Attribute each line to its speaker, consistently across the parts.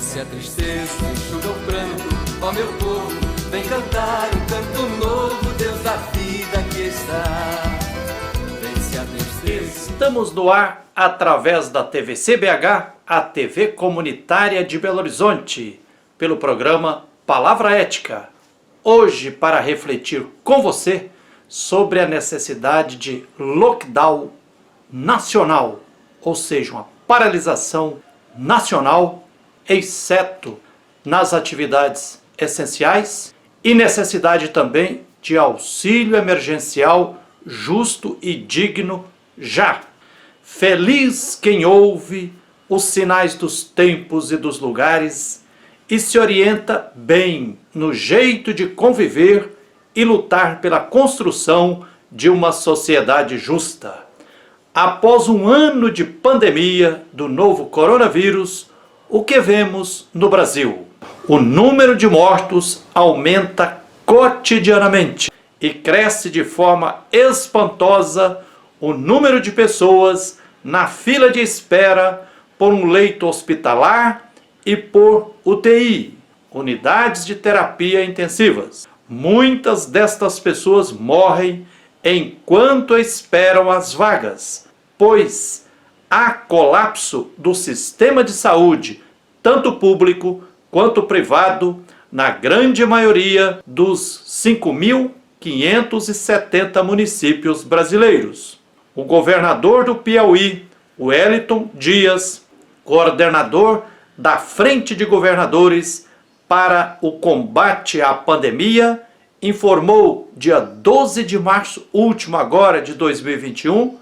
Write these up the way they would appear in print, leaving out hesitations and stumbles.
Speaker 1: Vence a tristeza, enxuga o pranto, ó meu povo, vem cantar um canto novo, Deus da vida aqui está. Vence a tristeza.
Speaker 2: Estamos no ar através da TVC BH, a TV comunitária de Belo Horizonte, pelo programa Palavra Ética. Hoje, para refletir com você sobre a necessidade de lockdown nacional, ou seja, uma paralisação nacional, exceto nas atividades essenciais, e necessidade também de auxílio emergencial justo e digno já. Feliz quem ouve os sinais dos tempos e dos lugares e se orienta bem no jeito de conviver e lutar pela construção de uma sociedade justa. Após um ano de pandemia do novo coronavírus, o que vemos no Brasil? O número de mortos aumenta cotidianamente e cresce de forma espantosa o número de pessoas na fila de espera por um leito hospitalar e por UTI, unidades de terapia intensivas. Muitas destas pessoas morrem enquanto esperam as vagas, pois há colapso do sistema de saúde, tanto público quanto privado, na grande maioria dos 5.570 municípios brasileiros. O governador do Piauí, Wellington Dias, coordenador da Frente de Governadores para o Combate à Pandemia, informou dia 12 de março último agora de 2021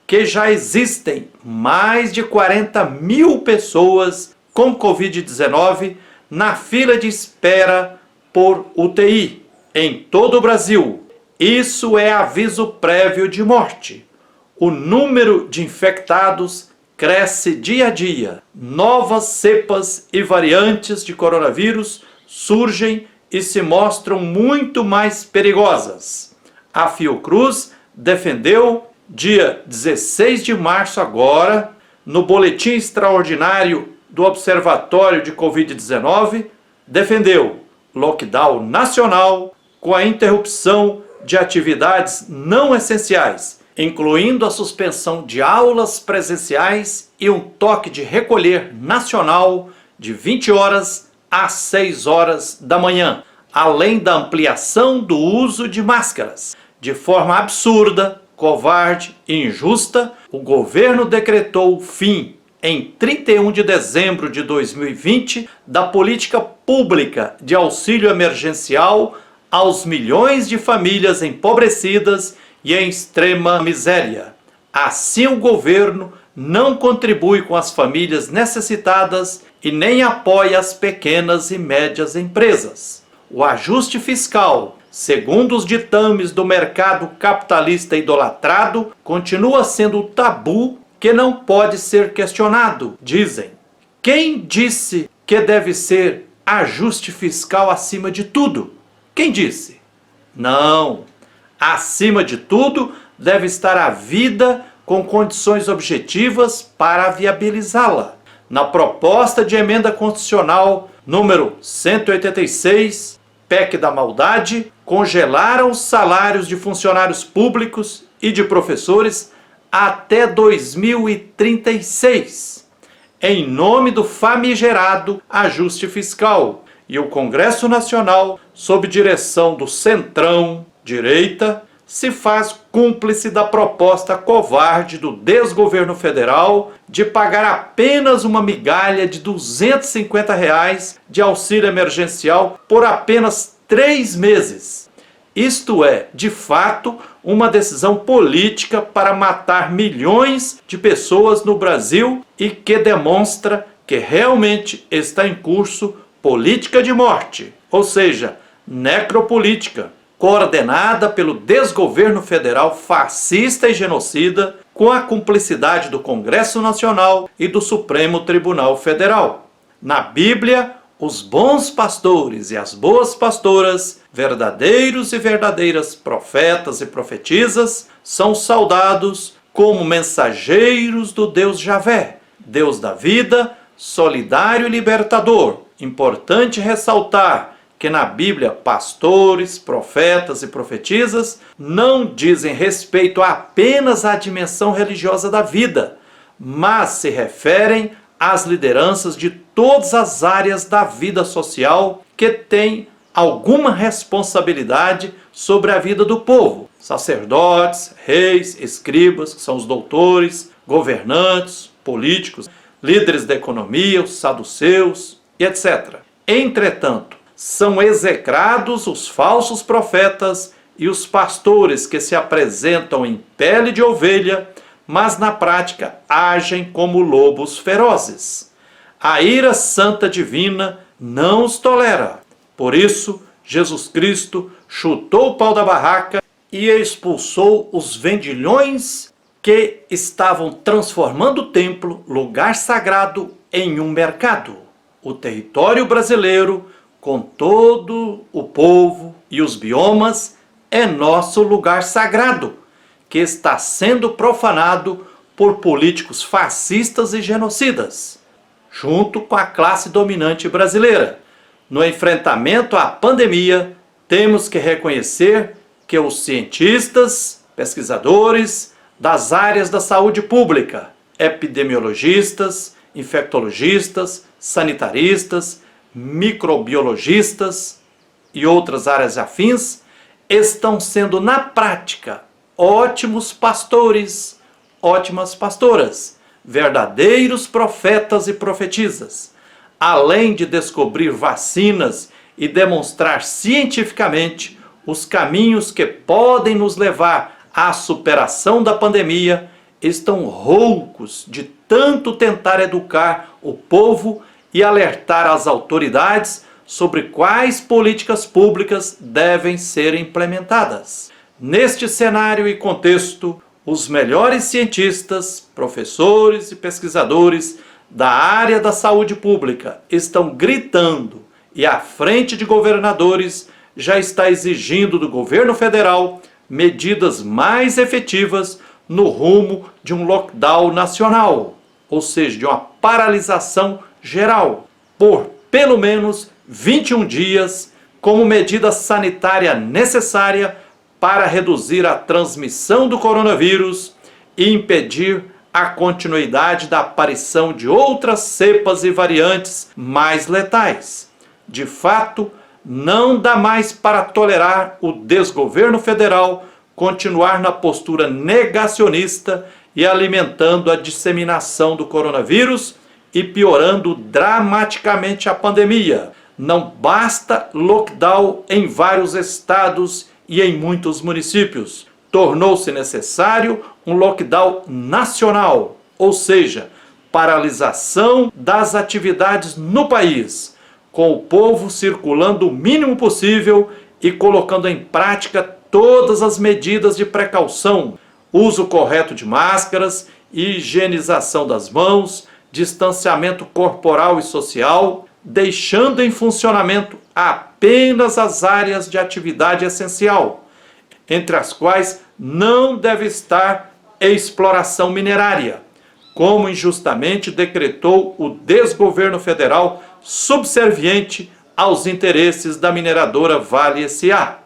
Speaker 2: que já existem mais de 40 mil pessoas com Covid-19 na fila de espera por UTI em todo o Brasil. Isso é aviso prévio de morte. O número de infectados cresce dia a dia. Novas cepas e variantes de coronavírus surgem e se mostram muito mais perigosas. A Fiocruz defendeu, dia 16 de março agora, no boletim extraordinário do Observatório de Covid-19, defendeu lockdown nacional com a interrupção de atividades não essenciais, incluindo a suspensão de aulas presenciais e um toque de recolher nacional de 20 horas às 6 horas da manhã, além da ampliação do uso de máscaras. De forma absurda, covarde e injusta, o governo decretou o fim, em 31 de dezembro de 2020, da política pública de auxílio emergencial aos milhões de famílias empobrecidas e em extrema miséria. Assim, o governo não contribui com as famílias necessitadas e nem apoia as pequenas e médias empresas. O ajuste fiscal, segundo os ditames do mercado capitalista idolatrado, continua sendo o tabu que não pode ser questionado, dizem. Quem disse que deve ser ajuste fiscal acima de tudo? Quem disse? Não. Acima de tudo, deve estar a vida com condições objetivas para viabilizá-la. Na proposta de emenda constitucional número 186, PEC da Maldade, congelaram os salários de funcionários públicos e de professores até 2036, em nome do famigerado ajuste fiscal. E o Congresso Nacional, sob direção do Centrão, direita, se faz cúmplice da proposta covarde do desgoverno federal de pagar apenas uma migalha de R$ 250 de auxílio emergencial por apenas 3 meses. Isto é, de fato, uma decisão política para matar milhões de pessoas no Brasil e que demonstra que realmente está em curso política de morte, ou seja, necropolítica, coordenada pelo desgoverno federal fascista e genocida, com a cumplicidade do Congresso Nacional e do Supremo Tribunal Federal. Na Bíblia, os bons pastores e as boas pastoras, verdadeiros e verdadeiras profetas e profetisas, são saudados como mensageiros do Deus Javé, Deus da vida, solidário e libertador. Importante ressaltar que na Bíblia pastores, profetas e profetisas não dizem respeito apenas à dimensão religiosa da vida, mas se referem às lideranças de todas as áreas da vida social que têm alguma responsabilidade sobre a vida do povo. Sacerdotes, reis, escribas, que são os doutores, governantes, políticos, líderes da economia, os saduceus e etc. Entretanto, são execrados os falsos profetas e os pastores que se apresentam em pele de ovelha, mas na prática agem como lobos ferozes. A ira santa divina não os tolera. Por isso, Jesus Cristo chutou o pau da barraca e expulsou os vendilhões que estavam transformando o templo, lugar sagrado, em um mercado. O território brasileiro, com todo o povo e os biomas, é nosso lugar sagrado, que está sendo profanado por políticos fascistas e genocidas, junto com a classe dominante brasileira. No enfrentamento à pandemia, temos que reconhecer que os cientistas, pesquisadores das áreas da saúde pública, epidemiologistas, infectologistas, sanitaristas, microbiologistas e outras áreas afins, estão sendo na prática ótimos pastores, ótimas pastoras, verdadeiros profetas e profetisas, além de descobrir vacinas e demonstrar cientificamente os caminhos que podem nos levar à superação da pandemia, estão roucos de tanto tentar educar o povo e alertar as autoridades sobre quais políticas públicas devem ser implementadas. Neste cenário e contexto, os melhores cientistas, professores e pesquisadores da área da saúde pública estão gritando e a frente de governadores já está exigindo do governo federal medidas mais efetivas no rumo de um lockdown nacional, ou seja, de uma paralisação geral, por pelo menos 21 dias, como medida sanitária necessária para reduzir a transmissão do coronavírus e impedir a continuidade da aparição de outras cepas e variantes mais letais. De fato, não dá mais para tolerar o desgoverno federal continuar na postura negacionista e alimentando a disseminação do coronavírus e piorando dramaticamente a pandemia. Não basta lockdown em vários estados e em muitos municípios. Tornou-se necessário um lockdown nacional, ou seja, paralisação das atividades no país, com o povo circulando o mínimo possível e colocando em prática todas as medidas de precaução, uso correto de máscaras, higienização das mãos, distanciamento corporal e social, deixando em funcionamento apenas as áreas de atividade essencial, entre as quais não deve estar exploração minerária, como injustamente decretou o desgoverno federal subserviente aos interesses da mineradora Vale S.A.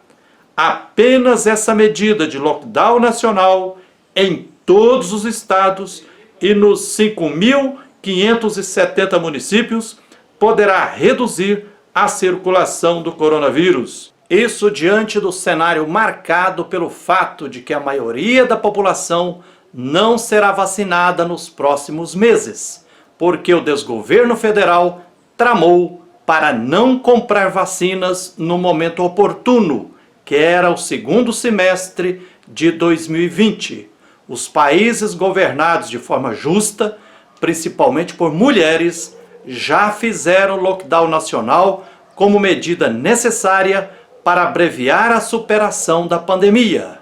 Speaker 2: Apenas essa medida de lockdown nacional em todos os estados e nos 5.570 municípios poderá reduzir a circulação do coronavírus. Isso diante do cenário marcado pelo fato de que a maioria da população não será vacinada nos próximos meses, porque o desgoverno federal tramou para não comprar vacinas no momento oportuno, que era o segundo semestre de 2020. Os países governados de forma justa, principalmente por mulheres, já fizeram lockdown nacional como medida necessária para abreviar a superação da pandemia.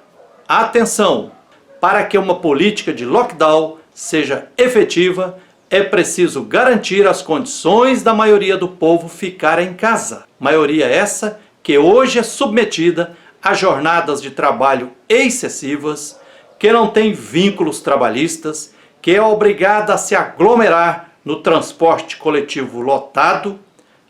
Speaker 2: Atenção! Para que uma política de lockdown seja efetiva, é preciso garantir as condições da maioria do povo ficar em casa. Maioria essa que hoje é submetida a jornadas de trabalho excessivas, que não tem vínculos trabalhistas, que é obrigada a se aglomerar no transporte coletivo lotado,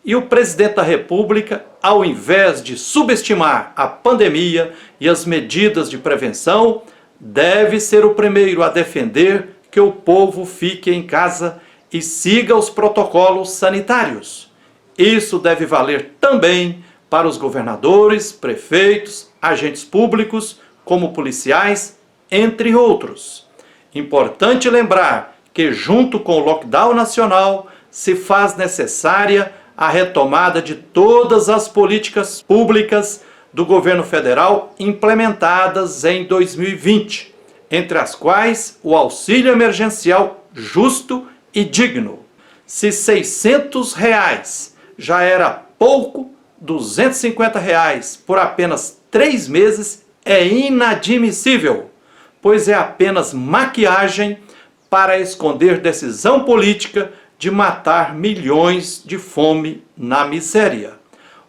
Speaker 2: e o presidente da República, ao invés de subestimar a pandemia e as medidas de prevenção, deve ser o primeiro a defender que o povo fique em casa e siga os protocolos sanitários. Isso deve valer também para os governadores, prefeitos, agentes públicos, como policiais, entre outros. Importante lembrar que, junto com o lockdown nacional, se faz necessária a retomada de todas as políticas públicas do governo federal implementadas em 2020, entre as quais o auxílio emergencial justo e digno. Se R$ 600 já era pouco, R$ 250 por apenas 3 meses é inadmissível, pois é apenas maquiagem para esconder decisão política de matar milhões de fome na miséria.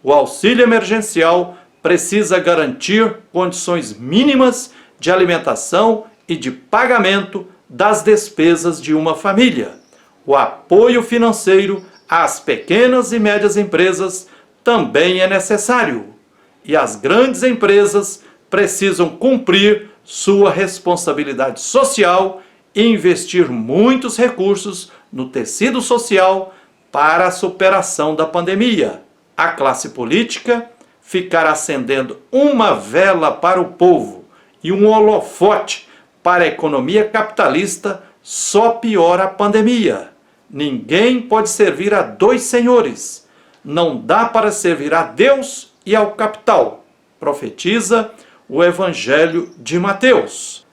Speaker 2: O auxílio emergencial precisa garantir condições mínimas de alimentação e de pagamento das despesas de uma família. O apoio financeiro às pequenas e médias empresas também é necessário. E as grandes empresas precisam cumprir sua responsabilidade social e investir muitos recursos no tecido social para a superação da pandemia. A classe política ficar acendendo uma vela para o povo e um holofote para a economia capitalista só piora a pandemia. Ninguém pode servir a 2 senhores. Não dá para servir a Deus e ao capital, profetiza o Evangelho de Mateus.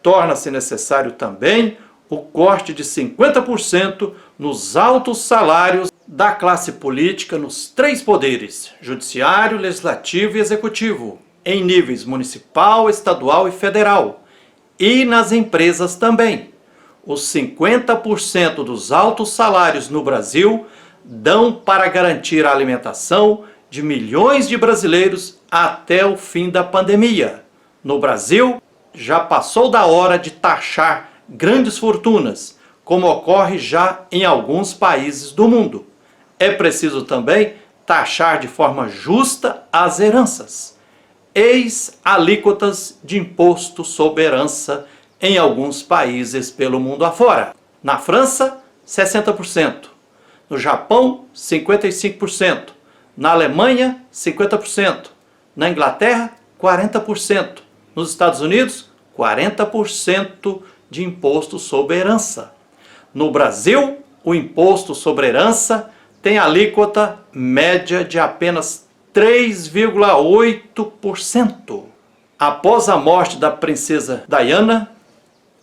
Speaker 2: Torna-se necessário também o corte de 50% nos altos salários da classe política nos 3 poderes, judiciário, legislativo e executivo, em níveis municipal, estadual e federal, e nas empresas também. Os 50% dos altos salários no Brasil dão para garantir a alimentação de milhões de brasileiros até o fim da pandemia. No Brasil, já passou da hora de taxar grandes fortunas, como ocorre já em alguns países do mundo. É preciso também taxar de forma justa as heranças. Eis alíquotas de imposto sobre herança em alguns países pelo mundo afora. Na França, 60%. No Japão, 55%. Na Alemanha, 50%. Na Inglaterra, 40%. Nos Estados Unidos, 40% de imposto sobre herança. No Brasil, o imposto sobre herança tem alíquota média de apenas 3,8%. Após a morte da princesa Diana,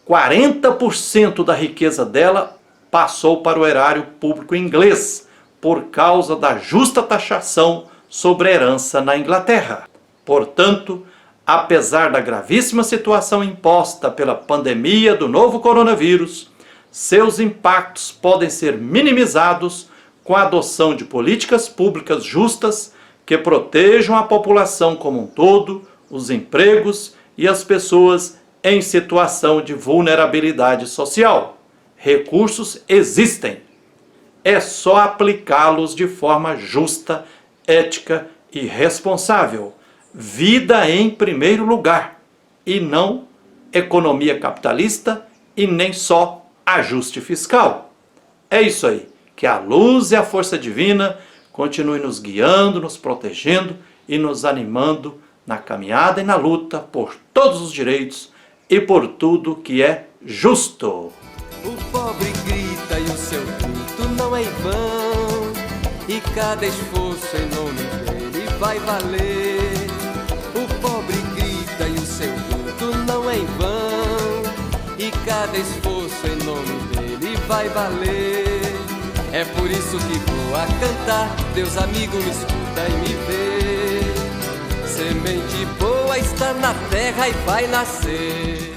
Speaker 2: 40% da riqueza dela passou para o erário público inglês, por causa da justa taxação sobre a herança na Inglaterra. Portanto, apesar da gravíssima situação imposta pela pandemia do novo coronavírus, seus impactos podem ser minimizados com a adoção de políticas públicas justas que protejam a população como um todo, os empregos e as pessoas em situação de vulnerabilidade social. Recursos existem. É só aplicá-los de forma justa, ética e responsável. Vida em primeiro lugar, e não economia capitalista e nem só ajuste fiscal. É isso aí. Que a luz e a força divina continue nos guiando, nos protegendo e nos animando na caminhada e na luta por todos os direitos e por tudo que é justo.
Speaker 1: O pobre grita e o seu grito não é em vão, e cada esforço em nome dele vai valer. O pobre grita e o seu grito não é em vão, e cada esforço em nome dele vai valer. É por isso que vou a cantar, Deus amigo me escuta e me vê. Semente boa está na terra e vai nascer.